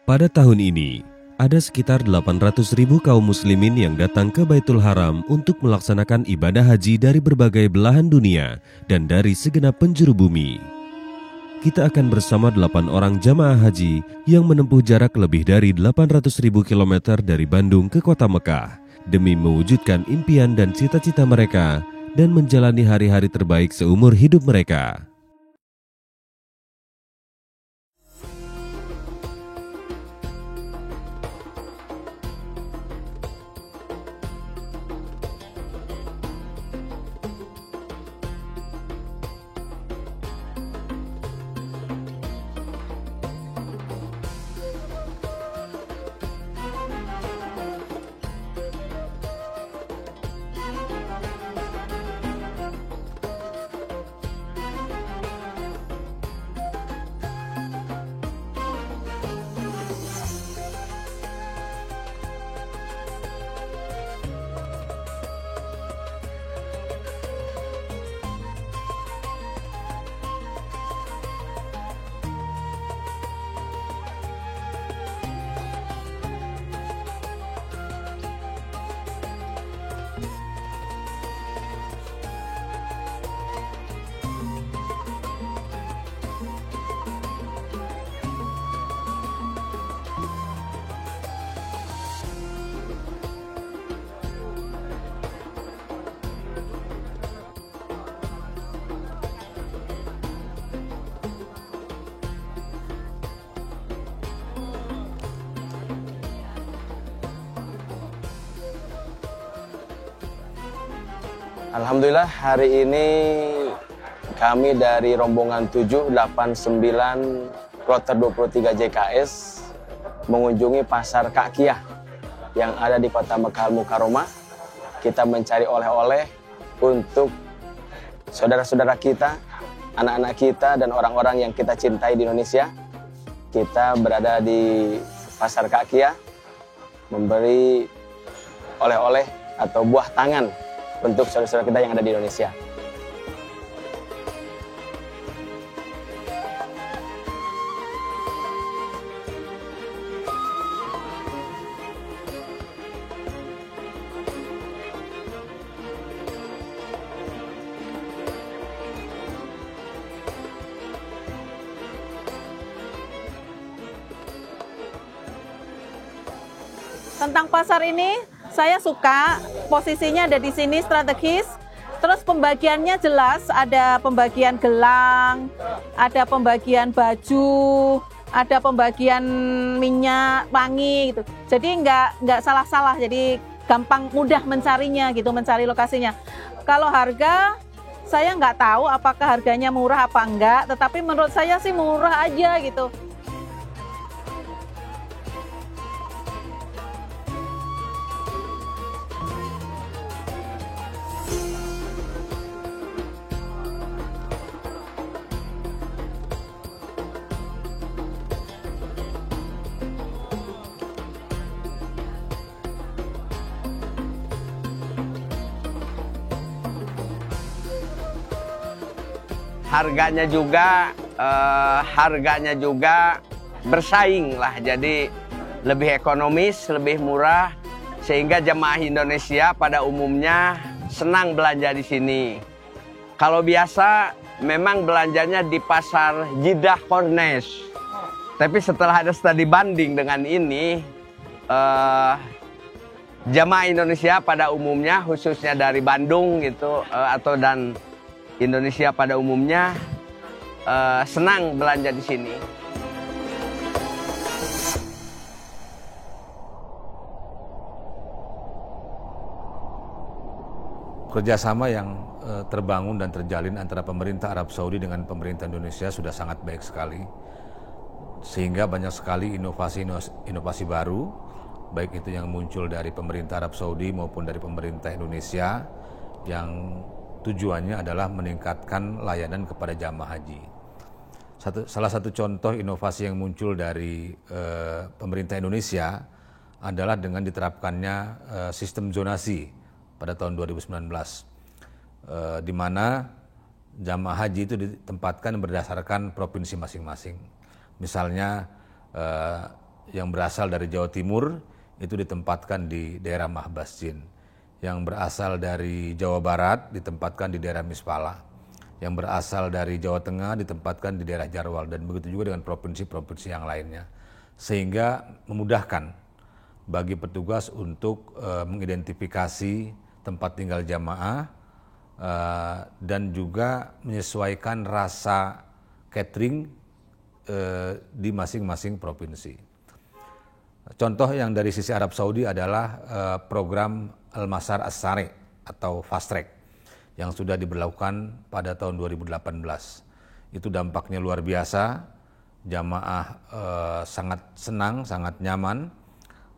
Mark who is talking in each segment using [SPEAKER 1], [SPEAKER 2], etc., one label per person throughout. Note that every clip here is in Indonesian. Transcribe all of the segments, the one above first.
[SPEAKER 1] Pada tahun ini, ada sekitar 800.000 kaum muslimin yang datang ke Baitul Haram untuk melaksanakan ibadah haji dari berbagai belahan dunia dan dari segenap penjuru bumi. Kita akan bersama 8 orang jamaah haji yang menempuh jarak lebih dari 800.000 km dari Bandung ke kota Mekah demi mewujudkan impian dan cita-cita mereka dan menjalani hari-hari terbaik seumur hidup mereka.
[SPEAKER 2] Alhamdulillah hari ini kami dari rombongan 789 Kloter 23 JKS mengunjungi pasar Kakiyah yang ada di kota Mekah Al-Mukarramah. Kita mencari oleh-oleh untuk saudara-saudara kita, anak-anak kita dan orang-orang yang kita cintai di Indonesia. Kita berada di pasar Kakiyah memberi oleh-oleh atau buah tangan untuk saudara-saudara kita yang ada di Indonesia.
[SPEAKER 3] Tentang pasar ini, saya suka posisinya ada di sini strategis. Terus pembagiannya jelas, ada pembagian gelang, ada pembagian baju, ada pembagian minyak wangi gitu. Jadi nggak salah-salah, jadi gampang mudah mencarinya gitu, mencari lokasinya. Kalau harga, saya nggak tahu apakah harganya murah apa enggak, tetapi menurut saya sih murah aja gitu.
[SPEAKER 2] Harganya juga bersaing lah, jadi lebih ekonomis, lebih murah, sehingga jemaah Indonesia pada umumnya senang belanja di sini. Kalau biasa memang belanjanya di pasar Jeddah Corniche, tapi setelah ada studi banding dengan ini, jemaah Indonesia pada umumnya khususnya dari Bandung gitu dan Indonesia pada umumnya senang belanja di sini.
[SPEAKER 4] Kerjasama yang terbangun dan terjalin antara pemerintah Arab Saudi dengan pemerintah Indonesia sudah sangat baik sekali, sehingga banyak sekali inovasi baru, baik itu yang muncul dari pemerintah Arab Saudi maupun dari pemerintah Indonesia, yang tujuannya adalah meningkatkan layanan kepada jamaah haji. Salah satu contoh inovasi yang muncul dari pemerintah Indonesia adalah dengan diterapkannya sistem zonasi pada tahun 2019, di mana jamaah haji itu ditempatkan berdasarkan provinsi masing-masing. Misalnya yang berasal dari Jawa Timur itu ditempatkan di daerah Mahbasjin. Yang berasal dari Jawa Barat ditempatkan di daerah Mispala. Yang berasal dari Jawa Tengah ditempatkan di daerah Jarwal, dan begitu juga dengan provinsi-provinsi yang lainnya. Sehingga memudahkan bagi petugas untuk mengidentifikasi tempat tinggal jamaah dan juga menyesuaikan rasa catering di masing-masing provinsi. Contoh yang dari sisi Arab Saudi adalah program Al-Masar As-Sari atau Fast Track yang sudah diberlakukan pada tahun 2018. Itu dampaknya luar biasa, jamaah sangat senang, sangat nyaman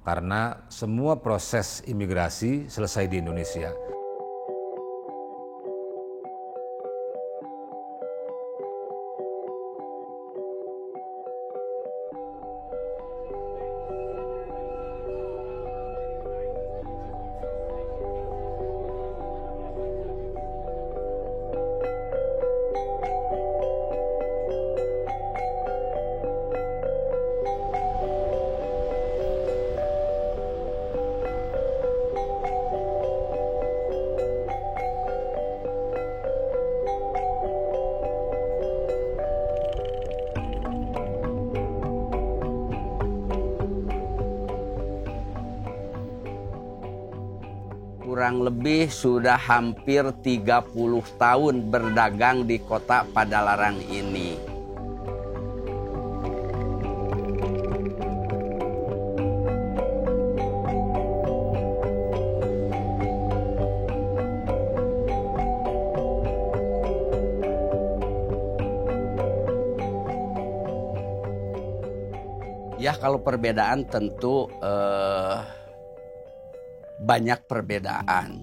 [SPEAKER 4] karena semua proses imigrasi selesai di Indonesia.
[SPEAKER 5] Kurang lebih sudah hampir 30 tahun berdagang di kota Padalarang ini. Ya, kalau perbedaan tentu banyak perbedaan.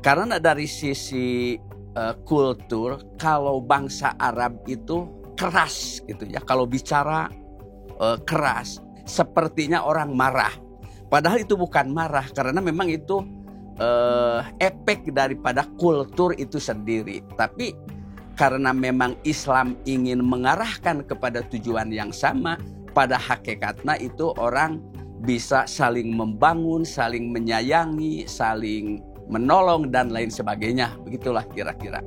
[SPEAKER 5] Karena dari sisi kultur, kalau bangsa Arab itu keras gitu ya. Kalau bicara keras, sepertinya orang marah. Padahal itu bukan marah, karena memang itu efek daripada kultur itu sendiri. Tapi karena memang Islam ingin mengarahkan kepada tujuan yang sama, pada hakikatnya itu orang bisa saling membangun, saling menyayangi, saling menolong, dan lain sebagainya. Begitulah kira-kira.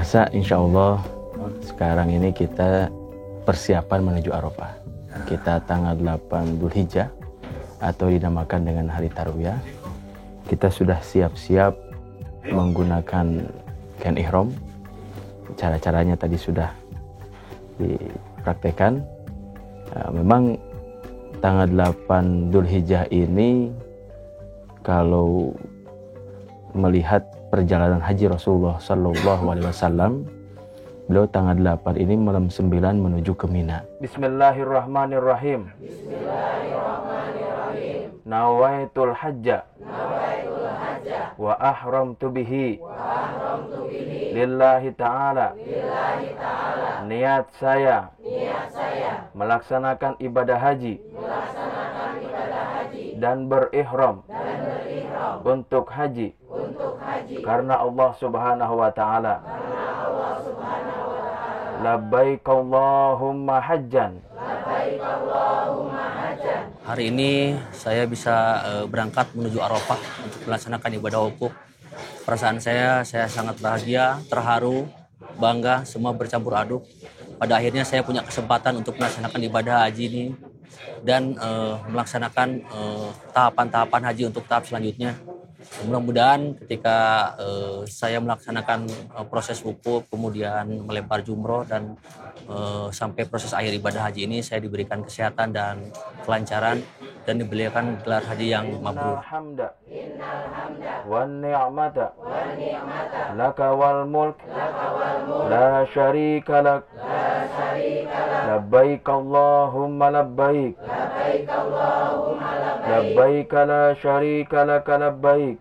[SPEAKER 2] Masa insya Allah sekarang ini kita persiapan menuju Arafah. Kita tanggal 8 Dzulhijjah atau dinamakan dengan hari Tarwiyah. Kita sudah siap-siap menggunakan kain ihram. Cara-caranya tadi sudah dipraktekkan. Memang tanggal 8 Dzulhijjah ini kalau melihat perjalanan haji Rasulullah Sallallahu Alaihi Wasallam, beliau tanggal 8 ini malam 9 menuju ke Mina. Bismillahirrahmanirrahim. Bismillahirrahmanirrahim. Nawaitul hajja. Wa ahramtu bihi. Lillahi ta'ala. Niat saya. Melaksanakan ibadah haji. Dan berihram. Untuk haji. Karena Allah Subhanahu wa taala. Labbaik Allahumma hajjan.
[SPEAKER 6] Hari ini saya bisa berangkat menuju Arafah untuk melaksanakan ibadah wukuf. Perasaan saya sangat bahagia, terharu, bangga, semua bercampur aduk. Pada akhirnya saya punya kesempatan untuk melaksanakan ibadah haji ini dan melaksanakan tahapan-tahapan haji untuk tahap selanjutnya. Mudah-mudahan ketika saya melaksanakan proses wukuf, kemudian melempar jumroh dan sampai proses akhir ibadah haji ini, saya diberikan kesehatan dan kelancaran dan diberikan gelar haji yang mabrur.
[SPEAKER 7] Alhamda wan ni'mata laka wal mulk la syarika lak labbaik Allahumma labbaik labbaik la syarika lak labbaik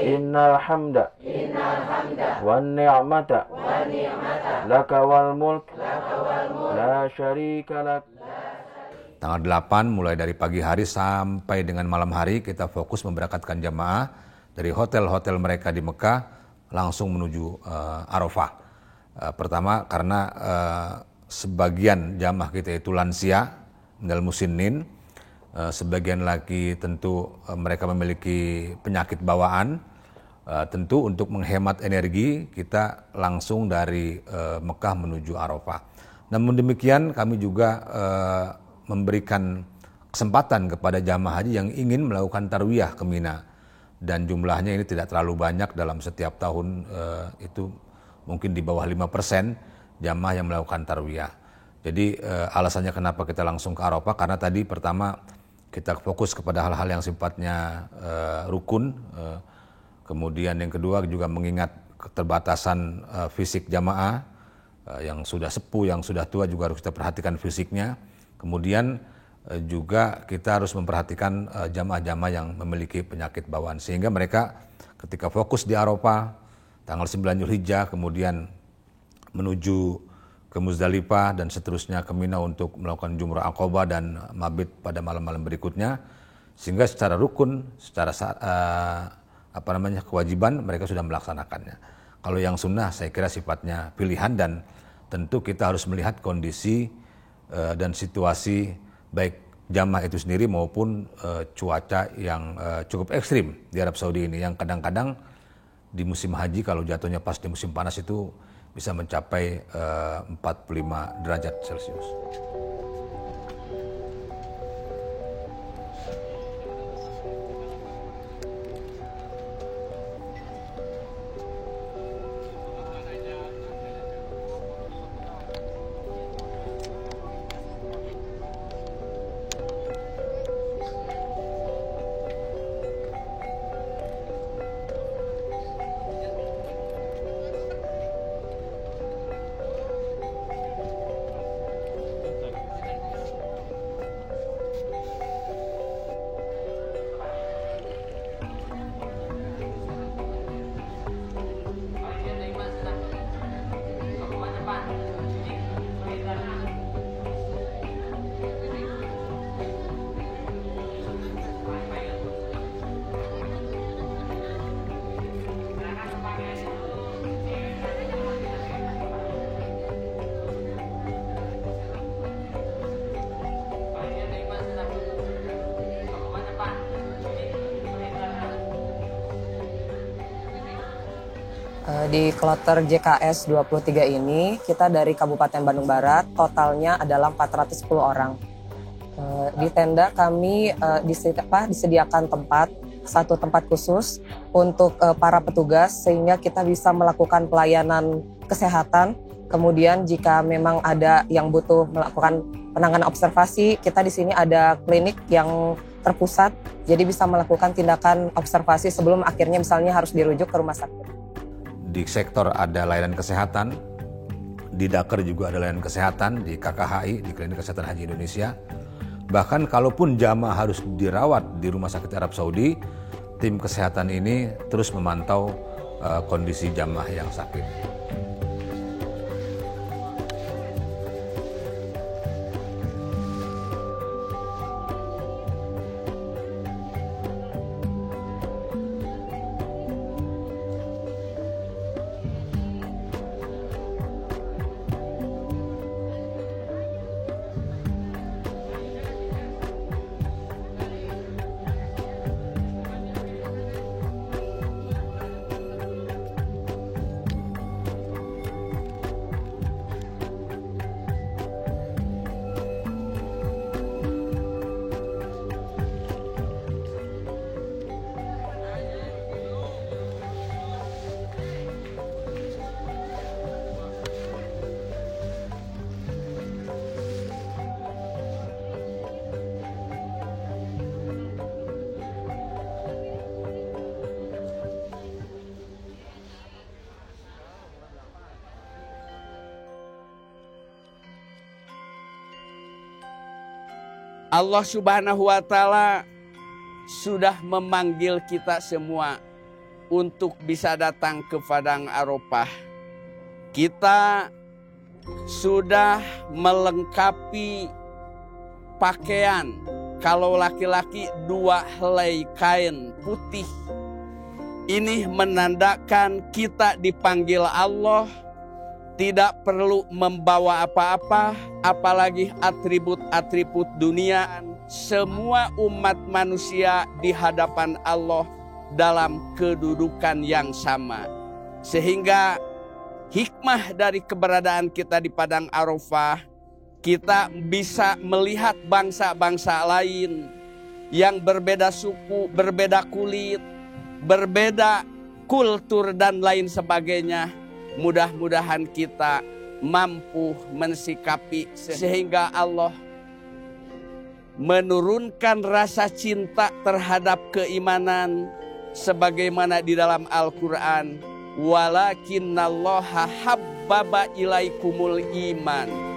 [SPEAKER 7] innal hamda wan ni'mata laka wal mulk la syarika lak.
[SPEAKER 4] Tanggal 8 mulai dari pagi hari sampai dengan malam hari kita fokus memberangkatkan jamaah dari hotel-hotel mereka di Mekah langsung menuju Arafah. Pertama karena sebagian jamaah kita itu lansia, minal musinin, sebagian lagi tentu mereka memiliki penyakit bawaan. Tentu untuk menghemat energi kita langsung dari Mekah menuju Arafah. Namun demikian kami juga memberikan kesempatan kepada jamaah haji yang ingin melakukan tarwiyah ke Mina, dan jumlahnya ini tidak terlalu banyak dalam setiap tahun, itu mungkin di bawah 5% jamaah yang melakukan tarwiyah. Jadi alasannya kenapa kita langsung ke Arafah karena tadi pertama kita fokus kepada hal-hal yang sifatnya rukun, kemudian yang kedua juga mengingat keterbatasan fisik jamaah yang sudah sepuh, yang sudah tua juga harus kita perhatikan fisiknya. Kemudian juga kita harus memperhatikan jamaah-jamaah yang memiliki penyakit bawaan. Sehingga mereka ketika fokus di Arafah, tanggal 9 Zulhijjah, kemudian menuju ke Muzdalifah dan seterusnya ke Mina untuk melakukan Jumrah Aqabah dan Mabit pada malam-malam berikutnya. Sehingga secara rukun, secara kewajiban mereka sudah melaksanakannya. Kalau yang sunnah saya kira sifatnya pilihan dan tentu kita harus melihat kondisi dan situasi baik jamaah itu sendiri maupun cuaca yang cukup ekstrim di Arab Saudi ini yang kadang-kadang di musim haji kalau jatuhnya pas di musim panas itu bisa mencapai 45 derajat Celcius.
[SPEAKER 8] Di kloter JKS 23 ini, kita dari Kabupaten Bandung Barat, totalnya adalah 410 orang. Di tenda kami disediakan satu tempat khusus untuk para petugas, sehingga kita bisa melakukan pelayanan kesehatan. Kemudian jika memang ada yang butuh melakukan penanganan observasi, kita di sini ada klinik yang terpusat, jadi bisa melakukan tindakan observasi sebelum akhirnya misalnya harus dirujuk ke rumah sakit.
[SPEAKER 4] Di sektor ada layanan kesehatan, di Dakar juga ada layanan kesehatan, di KKHI, di Klinik Kesehatan Haji Indonesia. Bahkan kalaupun jamaah harus dirawat di Rumah Sakit Arab Saudi, tim kesehatan ini terus memantau kondisi jamaah yang sakit.
[SPEAKER 5] Allah Subhanahu wa Ta'ala sudah memanggil kita semua untuk bisa datang ke Padang Arafah. Kita sudah melengkapi pakaian. Kalau laki-laki 2 helai kain putih. Ini menandakan kita dipanggil Allah, tidak perlu membawa apa-apa, apalagi atribut-atribut dunia. Semua umat manusia di hadapan Allah dalam kedudukan yang sama. Sehingga hikmah dari keberadaan kita di Padang Arafah, kita bisa melihat bangsa-bangsa lain yang berbeda suku, berbeda kulit, berbeda kultur dan lain sebagainya. Mudah-mudahan kita mampu mensikapi sehingga Allah menurunkan rasa cinta terhadap keimanan sebagaimana di dalam Al-Qur'an, walakinnallaha habbaba ilaikumul iman.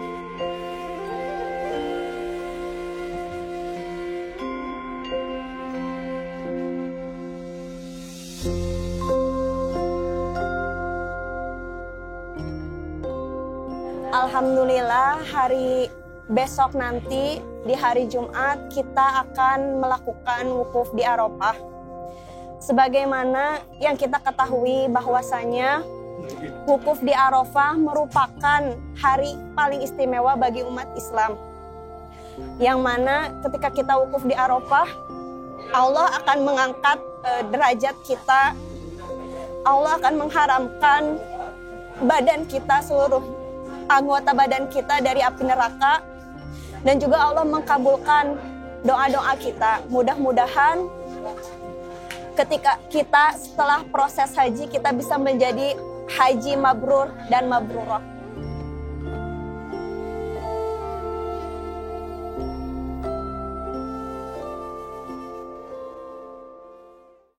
[SPEAKER 9] Alhamdulillah, hari besok nanti di hari Jumat kita akan melakukan wukuf di Arafah. Sebagaimana yang kita ketahui bahwasanya wukuf di Arafah merupakan hari paling istimewa bagi umat Islam. Yang mana ketika kita wukuf di Arafah, Allah akan mengangkat derajat kita. Allah akan mengharamkan badan kita, seluruh anggota badan kita dari api neraka, dan juga Allah mengkabulkan doa-doa kita. Mudah-mudahan ketika kita setelah proses haji kita bisa menjadi haji mabrur dan mabrurah.